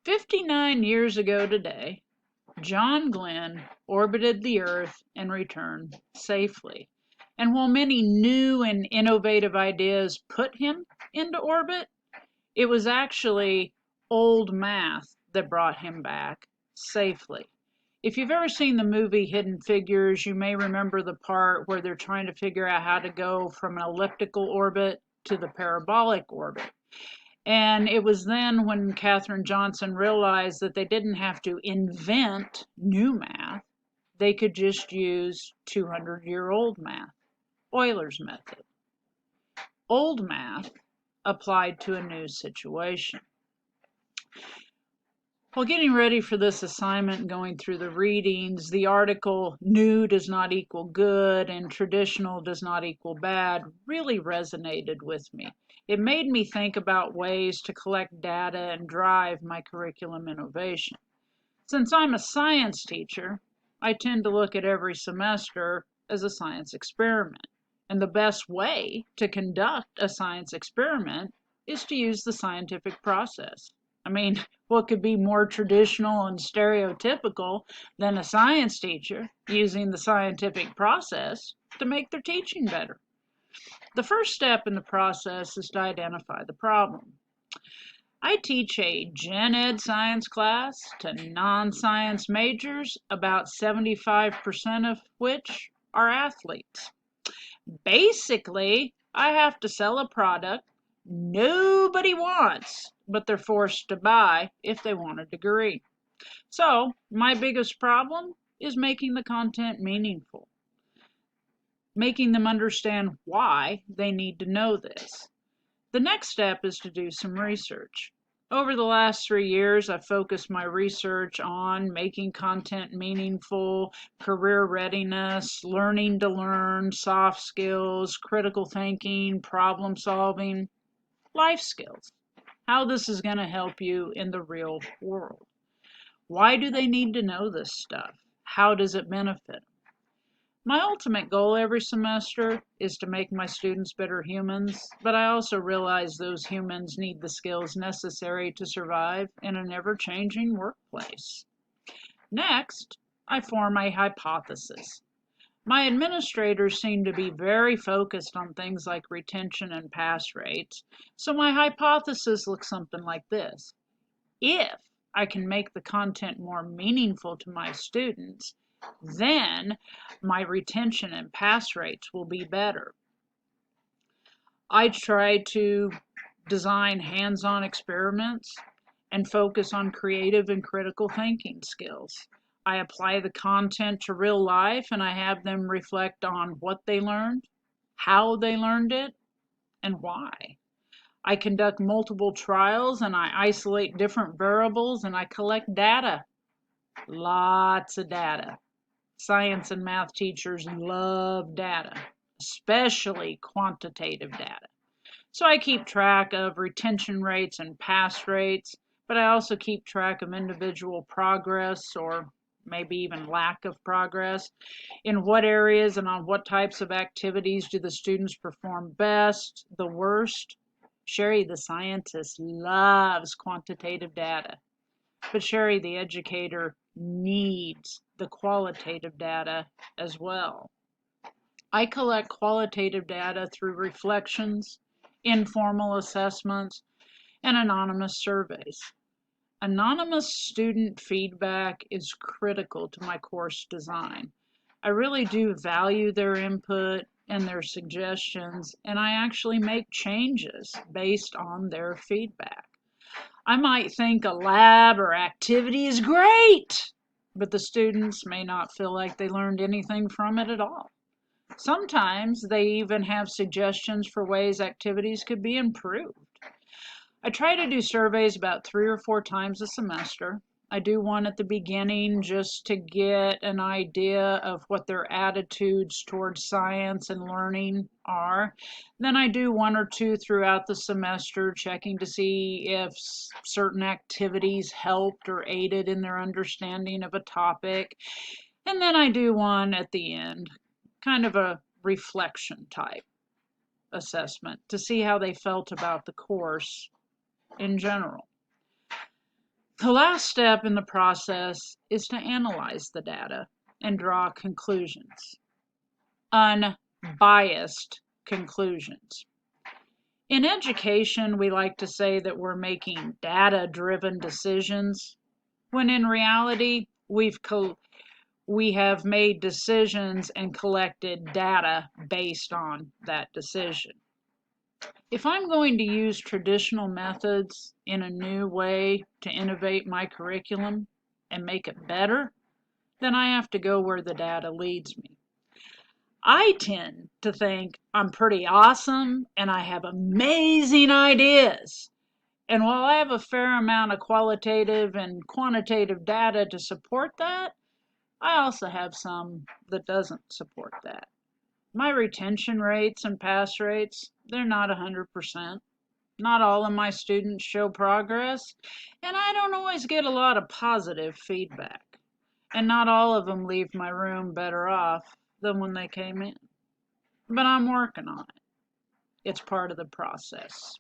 59 years ago today, John Glenn orbited the Earth and returned safely. And while many new and innovative ideas put him into orbit, it was actually old math that brought him back safely. If you've ever seen the movie Hidden Figures, you may remember the part where they're trying to figure out how to go from an elliptical orbit to the parabolic orbit. And it was then when Katherine Johnson realized that they didn't have to invent new math, they could just use 200-year-old math, Euler's method. Old math applied to a new situation. While getting ready for this assignment and going through the readings, the article "New does not equal good" and "traditional does not equal bad" really resonated with me. It made me think about ways to collect data and drive my curriculum innovation. Since I'm a science teacher, I tend to look at every semester as a science experiment. And the best way to conduct a science experiment is to use the scientific process. I mean, what could be more traditional and stereotypical than a science teacher using the scientific process to make their teaching better? The first step in the process is to identify the problem. I teach a gen ed science class to non-science majors, about 75% of which are athletes. Basically, I have to sell a product nobody wants, but they're forced to buy if they want a degree. So, my biggest problem is making the content meaningful, making them understand why they need to know this. The next step is to do some research. Over the last 3 years, I've focused my research on making content meaningful, career readiness, learning to learn, soft skills, critical thinking, problem solving, life skills. How this is going to help you in the real world. Why do they need to know this stuff? How does it benefit? My ultimate goal every semester is to make my students better humans, but I also realize those humans need the skills necessary to survive in an ever-changing workplace. Next, I form a hypothesis. My administrators seem to be very focused on things like retention and pass rates, so my hypothesis looks something like this. If I can make the content more meaningful to my students, then my retention and pass rates will be better. I try to design hands-on experiments and focus on creative and critical thinking skills. I apply the content to real life and I have them reflect on what they learned, how they learned it, and why. I conduct multiple trials and I isolate different variables and I collect data. Lots of data. Science and math teachers love data, especially quantitative data. So I keep track of retention rates and pass rates, but I also keep track of individual progress or maybe even lack of progress. In what areas and on what types of activities do the students perform best, the worst? Sherry, the scientist, loves quantitative data. But Sherry, the educator, needs the qualitative data as well. I collect qualitative data through reflections, informal assessments, and anonymous surveys. Anonymous student feedback is critical to my course design. I really do value their input and their suggestions, and I actually make changes based on their feedback. I might think a lab or activity is great, but the students may not feel like they learned anything from it at all. Sometimes they even have suggestions for ways activities could be improved. I try to do surveys about 3 or 4 times a semester. I do one at the beginning just to get an idea of what their attitudes towards science and learning are. Then I do 1 or 2 throughout the semester, checking to see if certain activities helped or aided in their understanding of a topic. And then I do one at the end, kind of a reflection type assessment to see how they felt about the course in general. The last step in the process is to analyze the data and draw conclusions, unbiased conclusions. In education, we like to say that we're making data-driven decisions, when in reality, we have made decisions and collected data based on that decision. If I'm going to use traditional methods in a new way to innovate my curriculum and make it better, then I have to go where the data leads me. I tend to think I'm pretty awesome and I have amazing ideas. And while I have a fair amount of qualitative and quantitative data to support that, I also have some that doesn't support that. My retention rates and pass rates, they're not 100%. Not all of my students show progress, and I don't always get a lot of positive feedback. And not all of them leave my room better off than when they came in. But I'm working on it. It's part of the process.